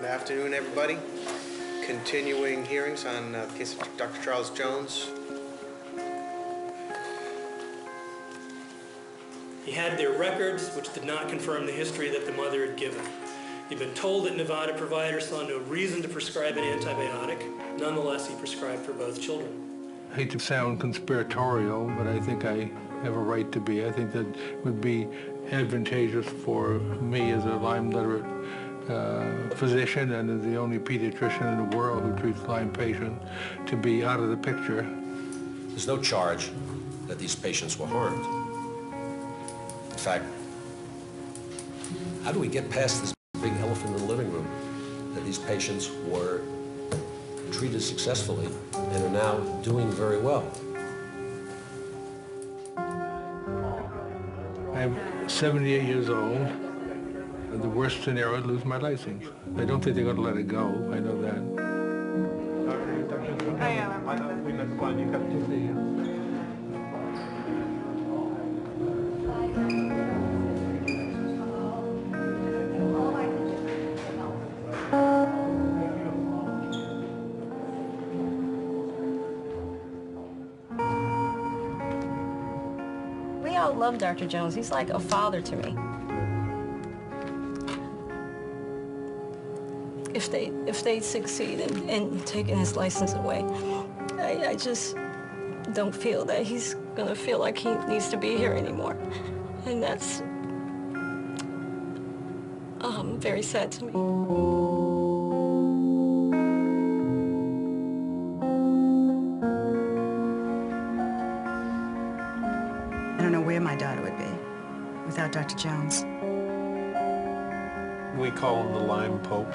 Good afternoon, everybody. Continuing hearings on the case of Dr. Charles Jones. He had their records, which did not confirm the history that the mother had given. He'd been told that Nevada providers saw no reason to prescribe an antibiotic. Nonetheless, he prescribed for both children. I hate to sound conspiratorial, but I think I have a right to be. I think that would be advantageous for me as a Lyme literate physician and as the only pediatrician in the world who treats Lyme patients to be out of the picture. There's no charge that these patients were harmed. In fact, how do we get past this big elephant in the living room that these patients were treated successfully and are now doing very well? I'm 78 years old. The worst scenario is lose my license. I don't think they're going to let it go. I know that. We all love Dr. Jones. He's like a father to me. If they succeed in taking his license away, I just don't feel that he's gonna feel like he needs to be here anymore. And that's very sad to me. I don't know where my daughter would be without Dr. Jones. We call him the Lyme Pope.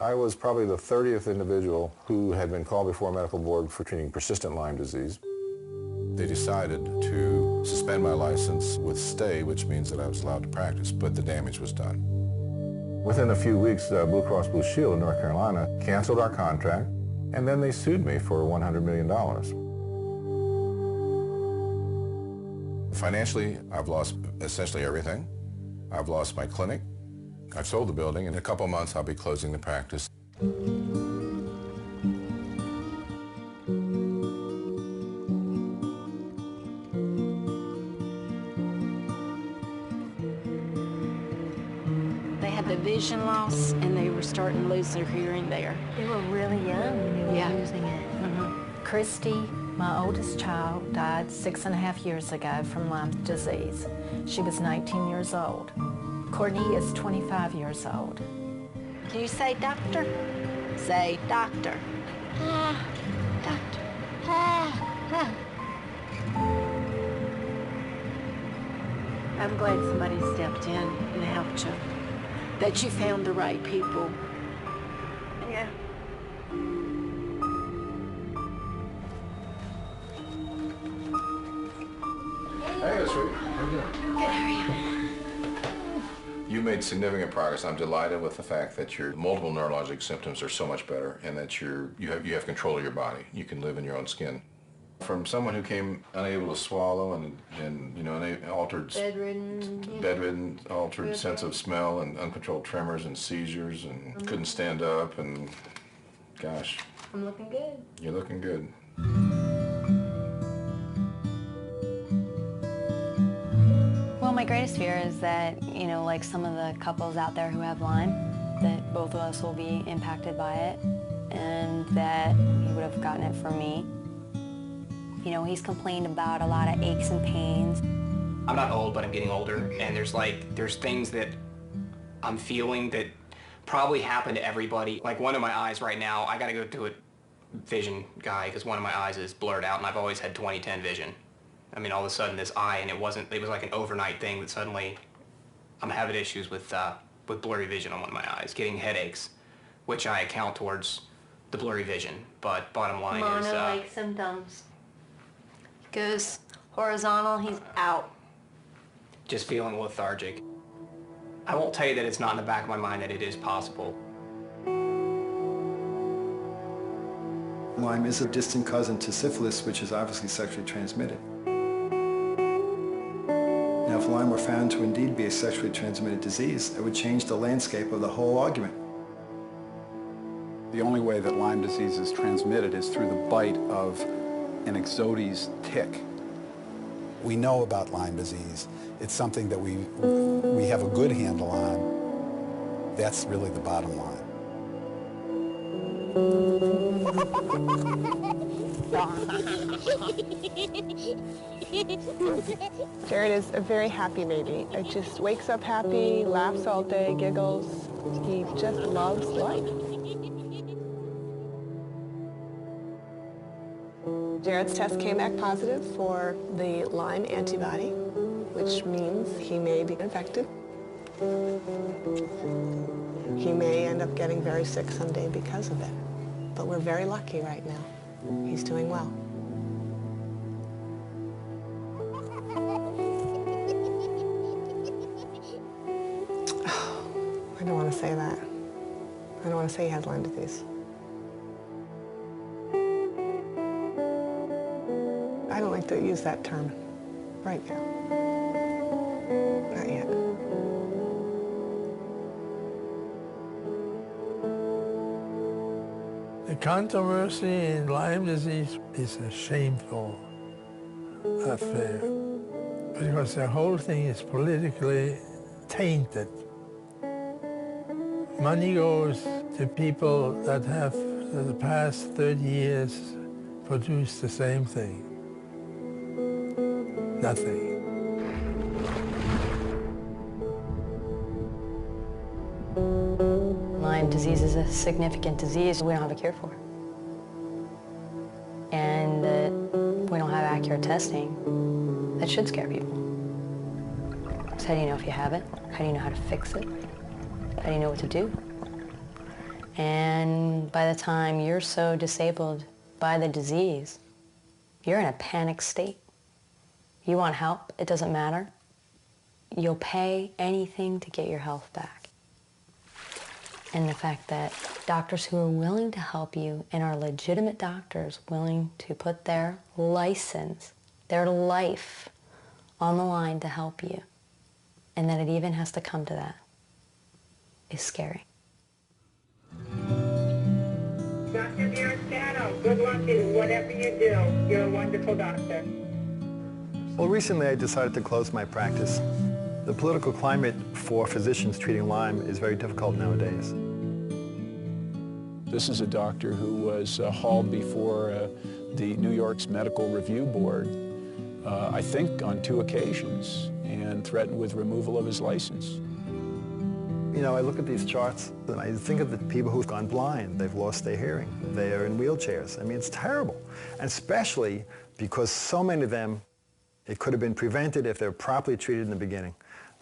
I was probably the 30th individual who had been called before a medical board for treating persistent Lyme disease. They decided to suspend my license with stay, which means that I was allowed to practice, but the damage was done. Within a few weeks, Blue Cross Blue Shield in North Carolina canceled our contract, and then they sued me for $100 million. Financially, I've lost essentially everything. I've lost my clinic. I've sold the building. In a couple months, I'll be closing the practice. They had the vision loss, and they were starting to lose their hearing there. They were really young when they were losing it. Christy, my oldest child, died 6.5 years ago from Lyme disease. She was 19 years old. Courtney is 25 years old. Can you say doctor? Say doctor. Doctor. I'm glad somebody stepped in and helped you. That you found the right people. Yeah. Hey, sweet. How you doing? Good, how are you? You made significant progress. I'm delighted with the fact that your multiple neurologic symptoms are so much better and that you have control of your body. You can live in your own skin. From someone who came unable to swallow and you know, bedridden, altered sense of smell and uncontrolled tremors and seizures and couldn't stand up and gosh. I'm looking good. You're looking good. Well, my greatest fear is that, you know, like some of the couples out there who have Lyme, that both of us will be impacted by it and that he would have gotten it from me. You know, he's complained about a lot of aches and pains. I'm not old, but I'm getting older, and there's things that I'm feeling that probably happen to everybody. Like one of my eyes right now, I gotta go to a vision guy because one of my eyes is blurred out, and I've always had 20/10 vision. I mean, all of a sudden this eye, and it was like an overnight thing that suddenly I'm having issues with blurry vision on one of my eyes, getting headaches, which I account towards the blurry vision. But bottom line is... Mono-like symptoms. Goes horizontal, he's out. Just feeling lethargic. I won't tell you that it's not in the back of my mind that it is possible. Lyme is a distant cousin to syphilis, which is obviously sexually transmitted. Now, if Lyme were found to indeed be a sexually transmitted disease, it would change the landscape of the whole argument. The only way that Lyme disease is transmitted is through the bite of an Ixodes tick. We know about Lyme disease. It's something that we have a good handle on. That's really the bottom line. Jared is a very happy baby. It just wakes up happy, laughs all day, giggles. He just loves life. Jared's test came back positive for the Lyme antibody, which means he may be infected. He may end up getting very sick someday because of it. But we're very lucky right now. He's doing well. I don't want to say that. I don't want to say he has Lyme disease. I don't like to use that term right now. Not yet. The controversy in Lyme disease is a shameful affair because the whole thing is politically tainted. Money goes to people that have, for the past 30 years, produced the same thing. Nothing. Lyme disease is a significant disease we don't have a cure for. And that we don't have accurate testing, that should scare people. So how do you know if you have it? How do you know how to fix it? How do you know what to do? And by the time you're so disabled by the disease, you're in a panic state. You want help, it doesn't matter. You'll pay anything to get your health back. And the fact that doctors who are willing to help you and are legitimate doctors willing to put their license, their life on the line to help you, and that it even has to come to that, is scary. Dr. Biascano, good luck in whatever you do. You're a wonderful doctor. Well, recently I decided to close my practice. The political climate for physicians treating Lyme is very difficult nowadays. This is a doctor who was hauled before the New York's Medical Review Board, I think on 2 occasions, and threatened with removal of his license. You know, I look at these charts and I think of the people who've gone blind. They've lost their hearing. They are in wheelchairs. I mean, it's terrible. And especially because so many of them, it could have been prevented if they were properly treated in the beginning.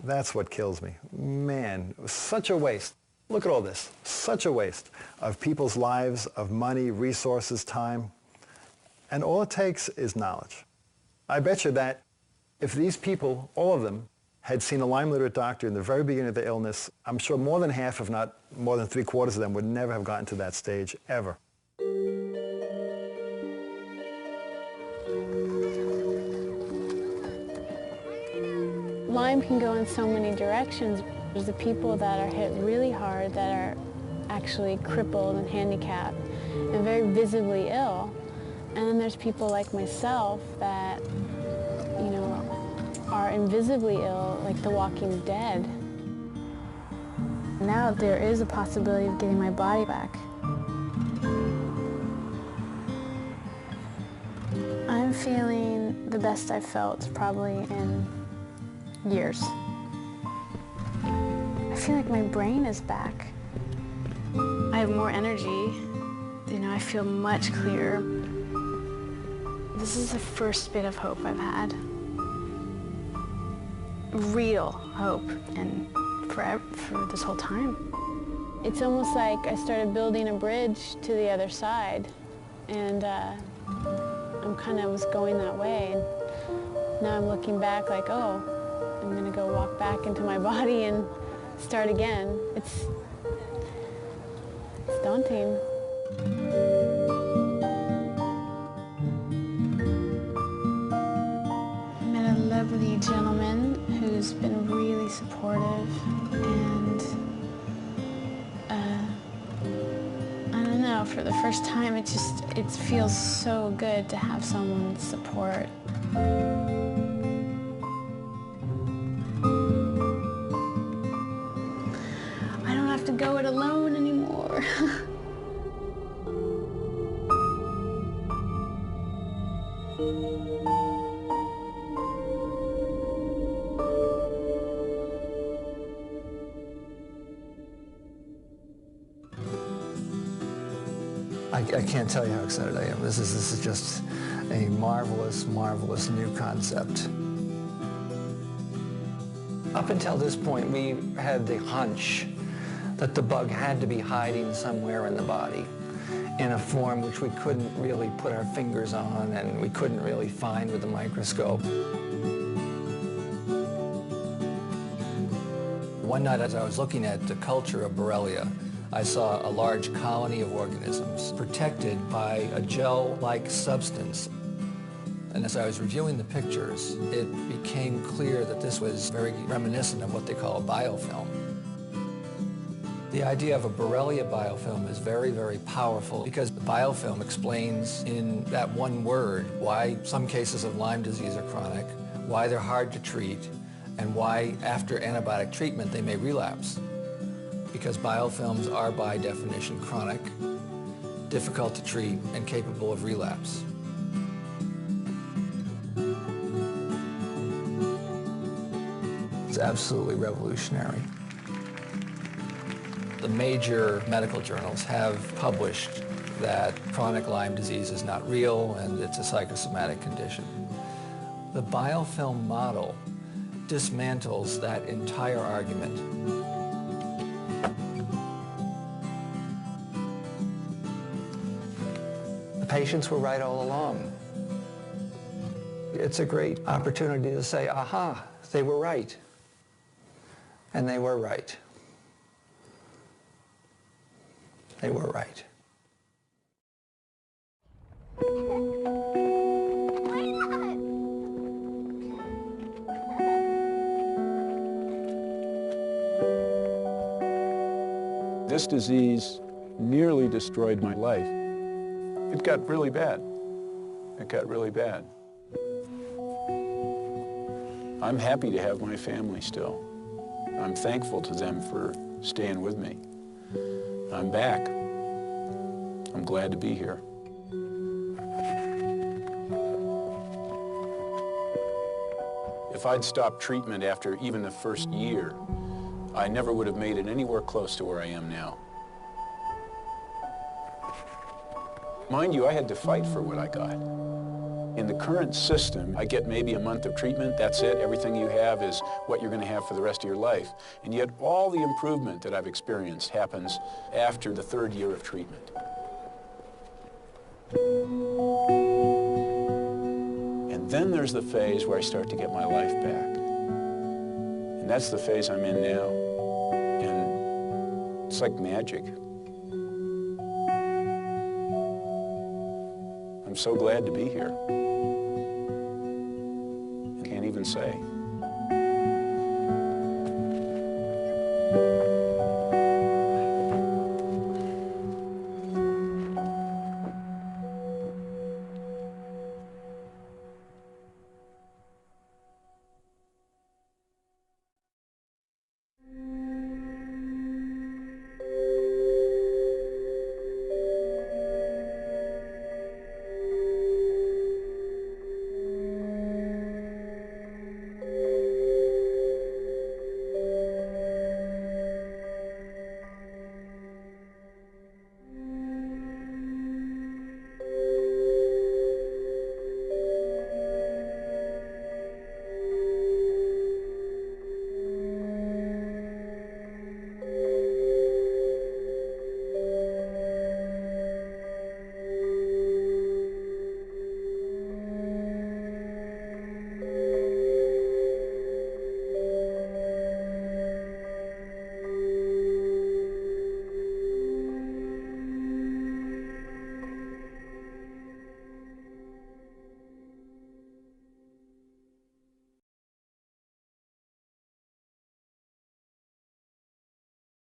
That's what kills me. Man, it was such a waste. Look at all this. Such a waste of people's lives, of money, resources, time. And all it takes is knowledge. I bet you that if these people, all of them, had seen a Lyme literate doctor in the very beginning of their illness, I'm sure more than half, if not more than 3/4 of them, would never have gotten to that stage, ever. Lyme can go in so many directions. There's the people that are hit really hard, that are actually crippled and handicapped and very visibly ill. And then there's people like myself that, you know, are invisibly ill, like the walking dead. Now there is a possibility of getting my body back. feeling the best I've felt probably in years. I feel like my brain is back. I have more energy. You know, I feel much clearer. This is the first bit of hope I've had. Real hope, and for this whole time. It's almost like I started building a bridge to the other side, and I'm kind of was going that way. And now I'm looking back like, oh, I'm gonna go walk back into my body and start again. It's daunting. I met a lovely gentleman who's been really supportive, and I don't know, for the first time it feels so good to have someone's support. I don't have to go it alone anymore. I can't tell you how excited I am. This is just a marvelous, marvelous new concept. Up until this point, we had the hunch that the bug had to be hiding somewhere in the body in a form which we couldn't really put our fingers on and we couldn't really find with the microscope. One night as I was looking at the culture of Borrelia, I saw a large colony of organisms protected by a gel-like substance. And as I was reviewing the pictures, it became clear that this was very reminiscent of what they call a biofilm. The idea of a Borrelia biofilm is very, very powerful because the biofilm explains in that one word why some cases of Lyme disease are chronic, why they're hard to treat, and why after antibiotic treatment they may relapse. Because biofilms are by definition chronic, difficult to treat, and capable of relapse. It's absolutely revolutionary. The major medical journals have published that chronic Lyme disease is not real and it's a psychosomatic condition. The biofilm model dismantles that entire argument. The patients were right all along. It's a great opportunity to say, aha, they were right. And they were right. They were right. This disease nearly destroyed my life. It got really bad. It got really bad. I'm happy to have my family still. I'm thankful to them for staying with me. I'm back. I'm glad to be here. If I'd stopped treatment after even the first year, I never would have made it anywhere close to where I am now. Mind you, I had to fight for what I got. In the current system, I get maybe a month of treatment, that's it. Everything you have is what you're going to have for the rest of your life. And yet all the improvement that I've experienced happens after the third year of treatment. And then there's the phase where I start to get my life back. And that's the phase I'm in now. And it's like magic. I'm so glad to be here. I can't even say.